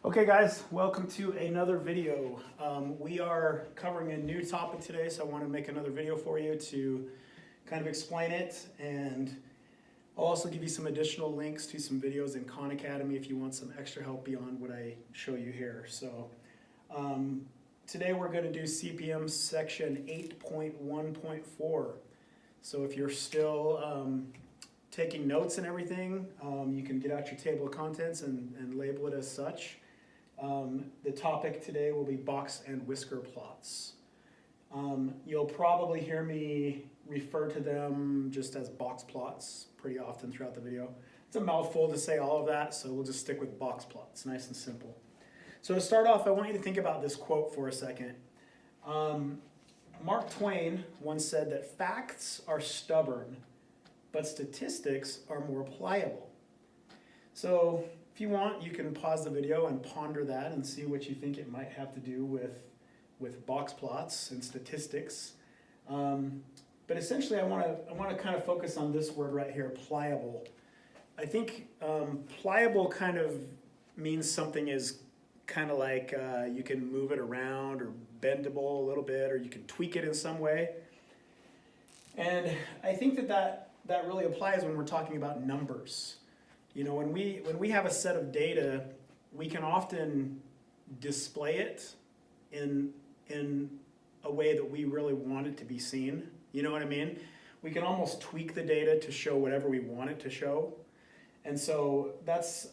Okay guys, welcome to another video. We are covering a new topic today, so I want to make another video for you to kind of explain it, and I'll also give you some additional links to some videos in Khan Academy if you want some extra help beyond what I show you here. So today we're going to do CPM section 8.1.4. So if you're still taking notes and everything, you can get out your table of contents and label it as such. The topic today will be box and whisker plots. You'll probably hear me refer to them just as box plots pretty often throughout the video. It's a mouthful to say all of that, so we'll just stick with box plots, nice and simple. So to start off, I want you to think about this quote for a second. Mark Twain once said that facts are stubborn, but statistics are more pliable. So if you want, you can pause the video and ponder that and see what you think it might have to do with box plots and statistics. But essentially, I want to kind of focus on this word right here, pliable. I think pliable kind of means something is kind of like you can move it around or bendable a little bit, or you can tweak it in some way. And I think that really applies when we're talking about numbers. You know, when we have a set of data, we can often display it in a way that we really want it to be seen. You know what I mean? We can almost tweak the data to show whatever we want it to show. And so that's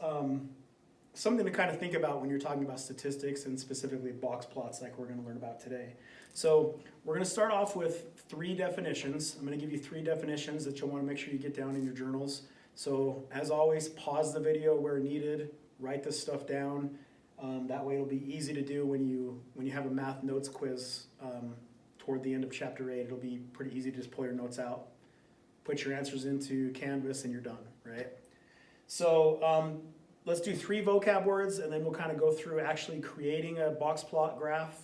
something to kind of think about when you're talking about statistics and specifically box plots like we're going to learn about today. So we're going to start off with 3 definitions. I'm going to give you 3 definitions that you'll want to make sure you get down in your journals. So as always, pause the video where needed, write this stuff down. That way it'll be easy to do when you have a math notes quiz toward the end of chapter 8. It'll be pretty easy to just pull your notes out, put your answers into Canvas, and you're done, right? So let's do 3 vocab words, and then we'll kind of go through actually creating a box plot graph.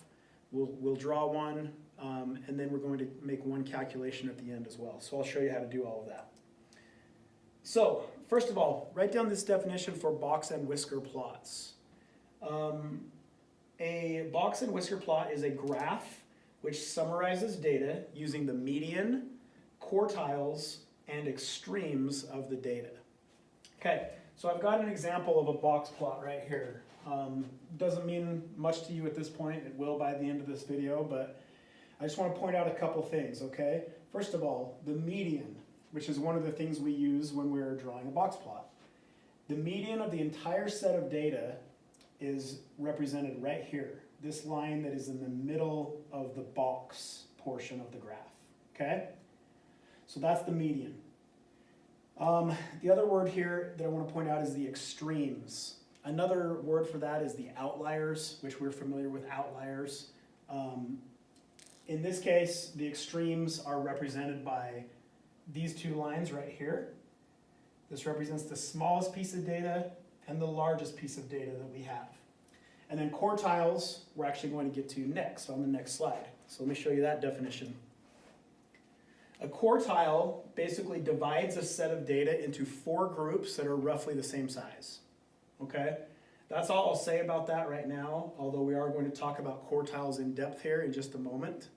We'll draw one, and then we're going to make one calculation at the end as well. So I'll show you how to do all of that. So first of all, write down this definition for box and whisker plots. A box and whisker plot is a graph which summarizes data using the median, quartiles, and extremes of the data. Okay, so I've got an example of a box plot right here. Doesn't mean much to you at this point. It will by the end of this video, but I just want to point out a couple things, okay? First of all, the median, which is one of the things we use when we're drawing a box plot. The median of the entire set of data is represented right here, this line that is in the middle of the box portion of the graph, okay? So that's the median. The other word here that I want to point out is the extremes. Another word for that is the outliers, which we're familiar with outliers. In this case, the extremes are represented by these 2 lines right here. This represents the smallest piece of data and the largest piece of data that we have. And then quartiles, we're actually going to get to next on the next slide. So let me show you that definition. A quartile basically divides a set of data into 4 groups that are roughly the same size. Okay? That's all I'll say about that right now, although we are going to talk about quartiles in depth here in just a moment.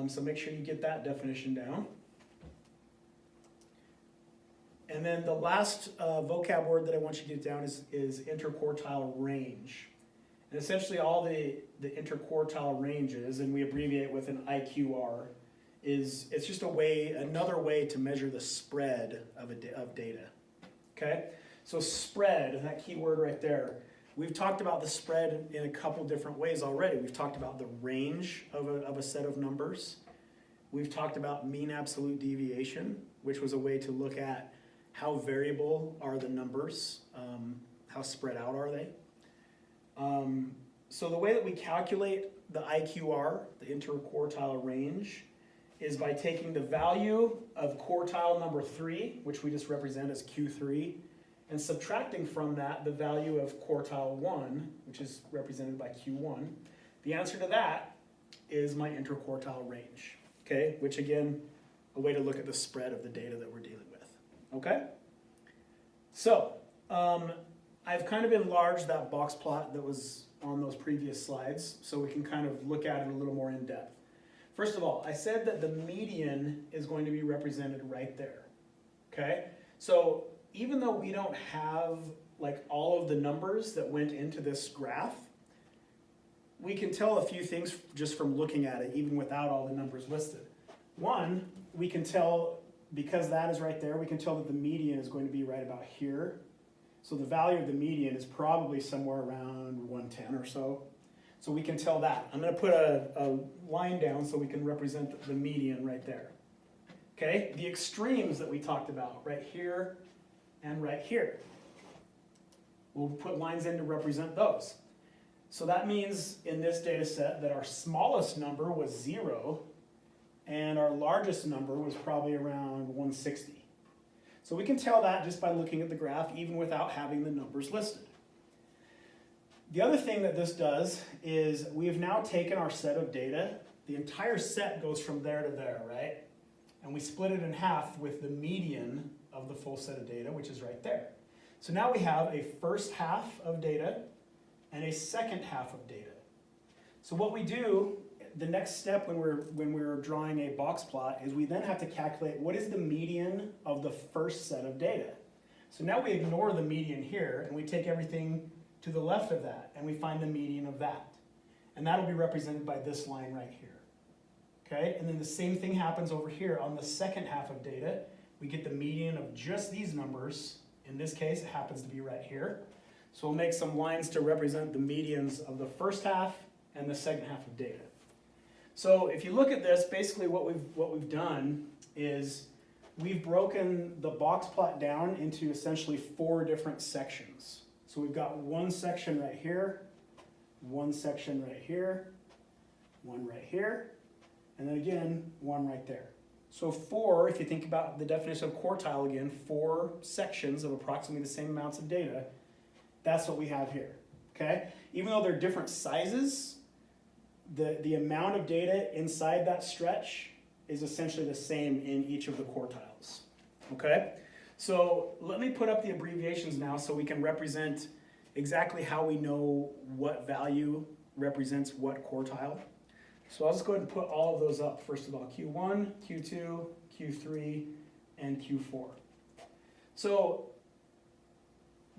So make sure you get that definition down. And then the last vocab word that I want you to get down is interquartile range. And essentially all the interquartile ranges, and we abbreviate with an IQR, it's just another way to measure the spread of data. Okay? So spread, that key word right there, we've talked about the spread in a couple different ways already. We've talked about the range of a set of numbers. We've talked about mean absolute deviation, which was a way to look at how variable are the numbers, how spread out are they. So the way that we calculate the IQR, the interquartile range, is by taking the value of quartile number 3, which we just represent as Q3, and subtracting from that the value of quartile 1, which is represented by Q1. The answer to that is my interquartile range, okay? Which again, a way to look at the spread of the data that we're dealing with, okay? So, I've kind of enlarged that box plot that was on those previous slides so we can kind of look at it a little more in depth. First of all, I said that the median is going to be represented right there, okay? So even though we don't have like all of the numbers that went into this graph, we can tell a few things just from looking at it, even without all the numbers listed. One, we can tell, because that is right there, we can tell that the median is going to be right about here. So the value of the median is probably somewhere around 110 or so. So we can tell that. I'm going to put a line down so we can represent the median right there. Okay, the extremes that we talked about, right here and right here. We'll put lines in to represent those. So that means in this data set that our smallest number was 0 and our largest number was probably around 160. So we can tell that just by looking at the graph even without having the numbers listed. The other thing that this does is we have now taken our set of data. The entire set goes from there to there, right? And we split it in half with the median of the full set of data, which is right there. So now we have a first half of data and a second half of data. So what we do, the next step when we're drawing a box plot is we then have to calculate what is the median of the first set of data. So now we ignore the median here and we take everything to the left of that and we find the median of that. And that'll be represented by this line right here. Okay, and then the same thing happens over here on the second half of data. We get the median of just these numbers. In this case, it happens to be right here. So we'll make some lines to represent the medians of the first half and the second half of data. So if you look at this, basically what we've done is we've broken the box plot down into essentially 4 different sections. So we've got one section right here, one section right here, one right here, and then again, one right there. So 4, if you think about the definition of quartile again, 4 sections of approximately the same amounts of data, that's what we have here, okay? Even though they're different sizes, the amount of data inside that stretch is essentially the same in each of the quartiles, okay? So let me put up the abbreviations now so we can represent exactly how we know what value represents what quartile. So I'll just go ahead and put all of those up first of all, Q1, Q2, Q3, and Q4. So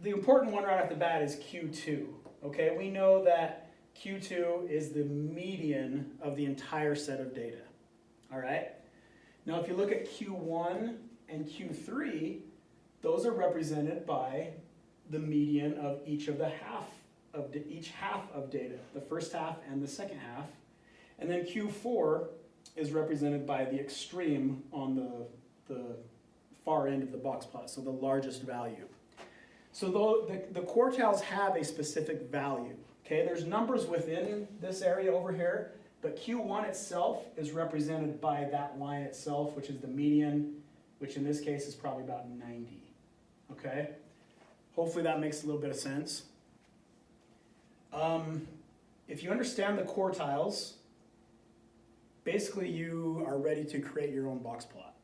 the important one right off the bat is Q2, okay? We know that Q2 is the median of the entire set of data, all right? Now if you look at Q1 and Q3, those are represented by the median of each of the each half of data, the first half and the second half. And then Q4 is represented by the extreme on the far end of the box plot, so the largest value. So though the quartiles have a specific value, okay? There's numbers within this area over here, but Q1 itself is represented by that line itself, which is the median, which in this case is probably about 90. Okay, hopefully that makes a little bit of sense. If you understand the quartiles, basically you are ready to create your own box plot.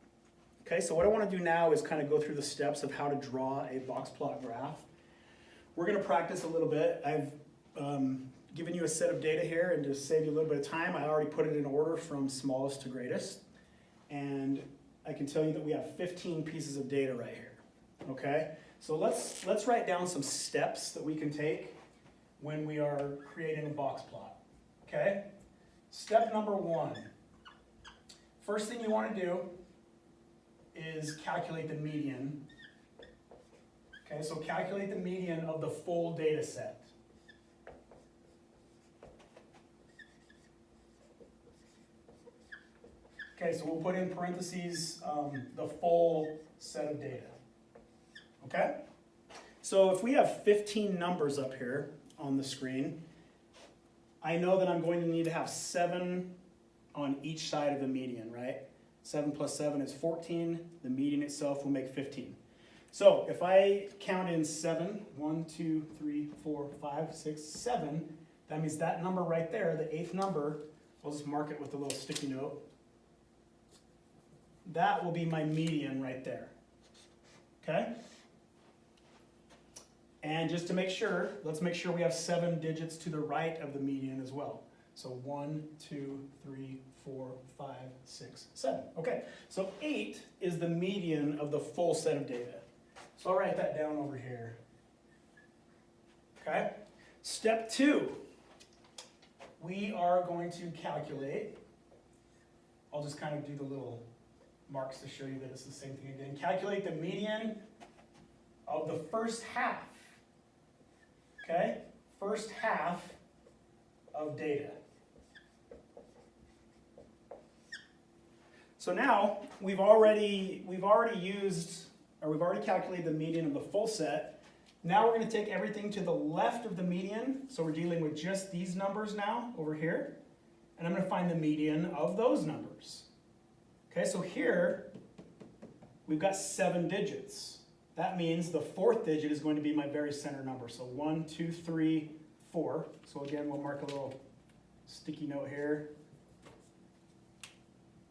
Okay, so what I want to do now is kind of go through the steps of how to draw a box plot graph. We're going to practice a little bit. I've given you a set of data here, and to save you a little bit of time, I already put it in order from smallest to greatest. And I can tell you that we have 15 pieces of data right here. Okay, so let's write down some steps that we can take when we are creating a box plot. Okay, step number 1. First thing you want to do is calculate the median. Okay, so calculate the median of the full data set. Okay, so we'll put in parentheses the full set of data. Okay? So if we have 15 numbers up here on the screen, I know that I'm going to need to have 7 on each side of the median, right? 7 plus 7 is 14. The median itself will make 15. So if I count in 7, 1, 2, 3, 4, 5, 6, 7, that means that number right there, the 8th number, I'll just mark it with a little sticky note. That will be my median right there. Okay? And just to make sure, let's make sure we have 7 digits to the right of the median as well. So 1, 2, 3, 4, 5, 6, 7. Okay, so 8 is the median of the full set of data. So I'll write that down over here. Okay, step 2. We are going to calculate. I'll just kind of do the little marks to show you that it's the same thing again. Calculate the median of the first half. Okay, first half of data. So now we've already calculated the median of the full set. Now we're going to take everything to the left of the median. So we're dealing with just these numbers now over here. And I'm going to find the median of those numbers. Okay, so here we've got 7 digits. That means the 4th digit is going to be my very center number. So 1, 2, 3, 4. So again, we'll mark a little sticky note here.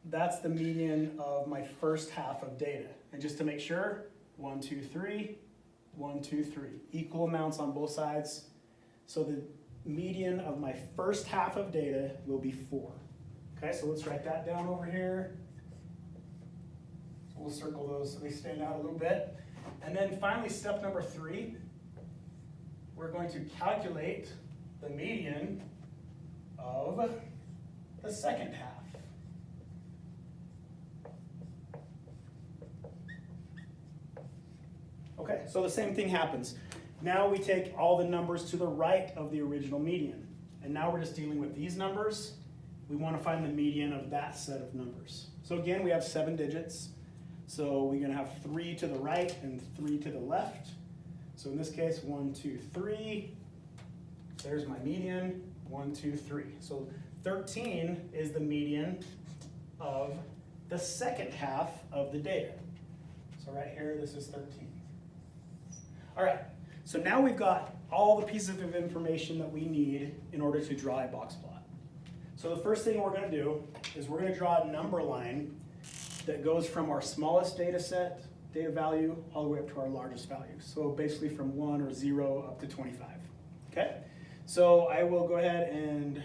That's the median of my first half of data. And just to make sure, 1, 2, 3, 1, 2, 3. Equal amounts on both sides. So the median of my first half of data will be 4. Okay, so let's write that down over here. So we'll circle those so they stand out a little bit. And then finally, step number 3, we're going to calculate the median of the second half. Okay, so the same thing happens. Now we take all the numbers to the right of the original median. And now we're just dealing with these numbers. We want to find the median of that set of numbers. So again, we have 7 digits. So we're going to have 3 to the right and 3 to the left. So in this case, 1, 2, 3. There's my median, 1, 2, 3. So 13 is the median of the second half of the data. So right here, this is 13. All right, so now we've got all the pieces of information that we need in order to draw a box plot. So the first thing we're going to do is we're going to draw a number line that goes from our smallest data set, data value, all the way up to our largest value. So basically from 1 or 0 up to 25. Okay? So I will go ahead and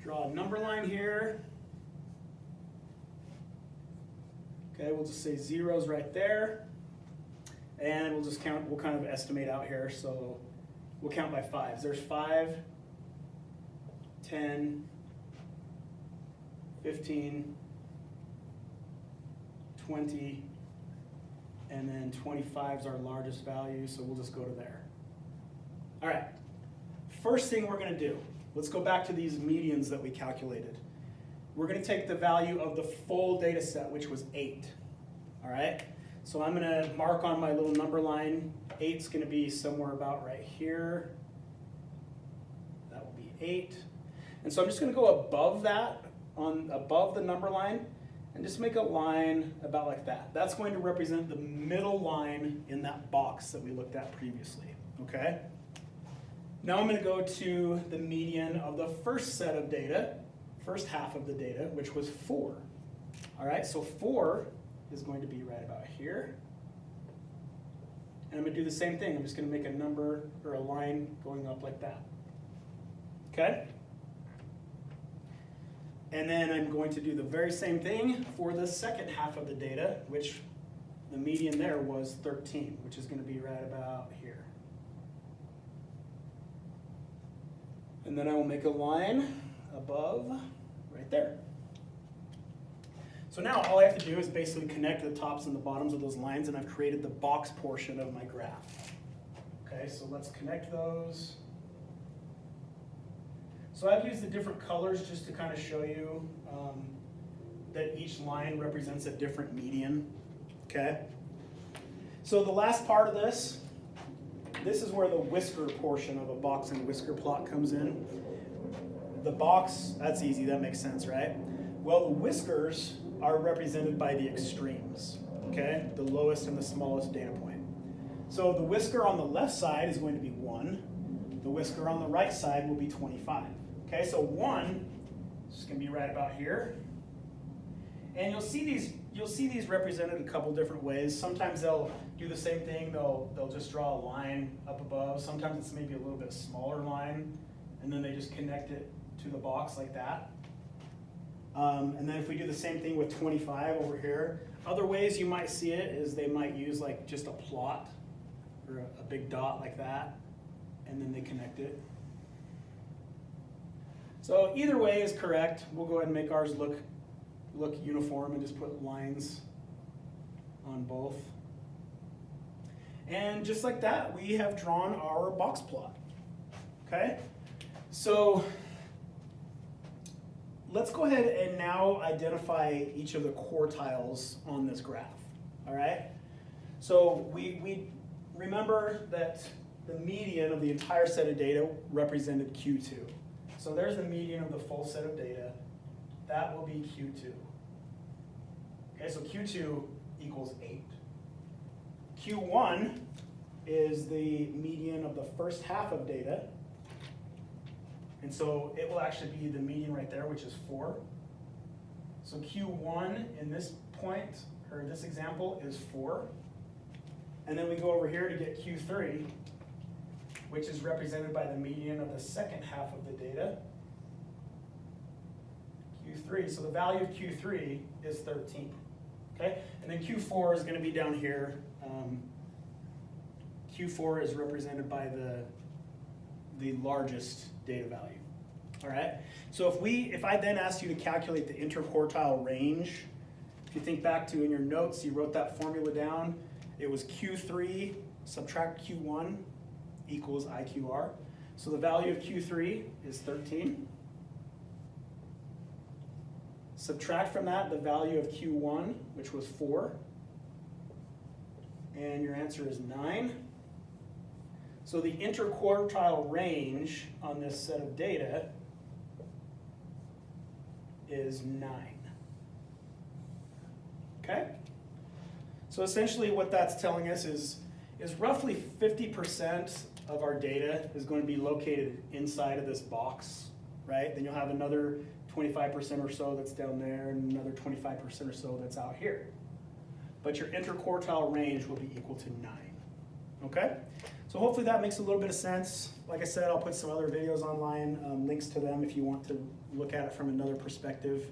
draw a number line here. Okay, we'll just say 0's right there. And we'll just count, we'll kind of estimate out here. So we'll count by 5s. There's 5, 10, 15, 20, and then 25 is our largest value, so we'll just go to there. All right, first thing we're going to do, let's go back to these medians that we calculated. We're going to take the value of the full data set, which was 8. All right, so I'm going to mark on my little number line. 8's going to be somewhere about right here. That will be 8. And so I'm just going to go above that, above the number line, and just make a line about like that. That's going to represent the middle line in that box that we looked at previously, okay? Now I'm going to go to the median of the first set of data, first half of the data, which was 4. All right, so 4 is going to be right about here. And I'm going to do the same thing. I'm just going to make a number or a line going up like that, okay? And then I'm going to do the very same thing for the second half of the data, which the median there was 13, which is going to be right about here. And then I will make a line above right there. So now all I have to do is basically connect the tops and the bottoms of those lines, and I've created the box portion of my graph. Okay, so let's connect those. So I've used the different colors just to kind of show you that each line represents a different median, okay? So the last part of this is where the whisker portion of a box and whisker plot comes in. The box, that's easy, that makes sense, right? Well, the whiskers are represented by the extremes, okay? The lowest and the smallest data point. So the whisker on the left side is going to be 1. The whisker on the right side will be 25. Okay, so 1 is just going to be right about here. And you'll see these represented a couple different ways. Sometimes you'll do the same thing. They'll just draw a line up above. Sometimes it's maybe a little bit smaller line, and then they just connect it to the box like that. And then if we do the same thing with 25 over here, other ways you might see it is they might use like just a plot or a big dot like that, and then they connect it. So either way is correct. We'll go ahead and make ours look uniform and just put lines on both. And just like that, we have drawn our box plot. Okay? So let's go ahead and now identify each of the quartiles on this graph. All right? So we remember that the median of the entire set of data represented Q2. So there's the median of the full set of data. That will be Q2. Okay, so Q2 equals 8. Q1 is the median of the first half of data. And so it will actually be the median right there, which is 4. So Q1 in this point, or this example, is 4. And then we go over here to get Q3, which is represented by the median of the second half of the data. Q3, so the value of Q3 is 13. Okay, and then Q4 is going to be down here. Q4 is represented by the largest data value. All right, so if I then asked you to calculate the interquartile range, if you think back to in your notes, you wrote that formula down. It was Q3 subtract Q1 equals IQR. So the value of Q3 is 13. Subtract from that the value of Q1, which was 4. And your answer is 9. So the interquartile range on this set of data is 9. Okay? So essentially what that's telling us is roughly 50% of our data is going to be located inside of this box, right? Then you'll have another 25% or so that's down there and another 25% or so that's out here. But your interquartile range will be equal to 9, okay? So hopefully that makes a little bit of sense. Like I said, I'll put some other videos online, links to them if you want to look at it from another perspective.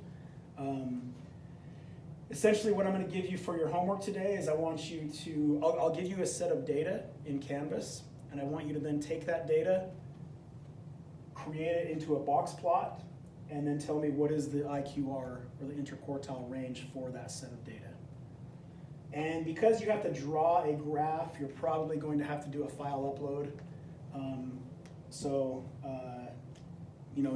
Essentially what I'm going to give you for your homework today is I want you to, I'll give you a set of data in Canvas, and I want you to then take that data, create it into a box plot, and then tell me what is the IQR, or the interquartile range for that set of data. And because you have to draw a graph, you're probably going to have to do a file upload.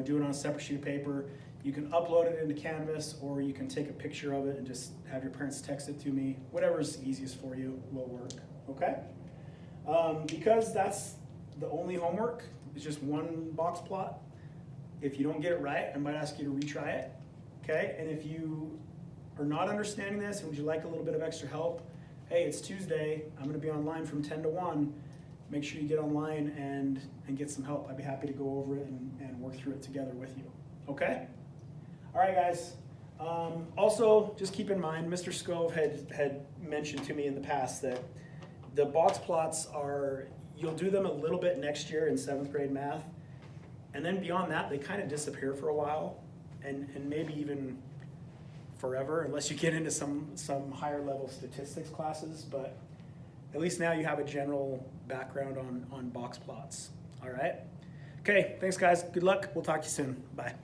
Do it on a separate sheet of paper. You can upload it into Canvas, or you can take a picture of it and just have your parents text it to me. Whatever's easiest for you will work, okay? Because that's the only homework, it's just one box plot. If you don't get it right, I might ask you to retry it, okay? And if you are not understanding this and would you like a little bit of extra help, hey, it's Tuesday, I'm gonna be online from 10 to 1. Make sure you get online and get some help. I'd be happy to go over it and work through it together with you, okay? All right, guys. Also, just keep in mind, Mr. Scove had mentioned to me in the past that the box plots are, you'll do them a little bit next year in 7th grade math, and then beyond that, they kind of disappear for a while, and maybe even forever, unless you get into some higher level statistics classes, but at least now you have a general background on box plots, all right? Okay, thanks guys, good luck, we'll talk to you soon, bye.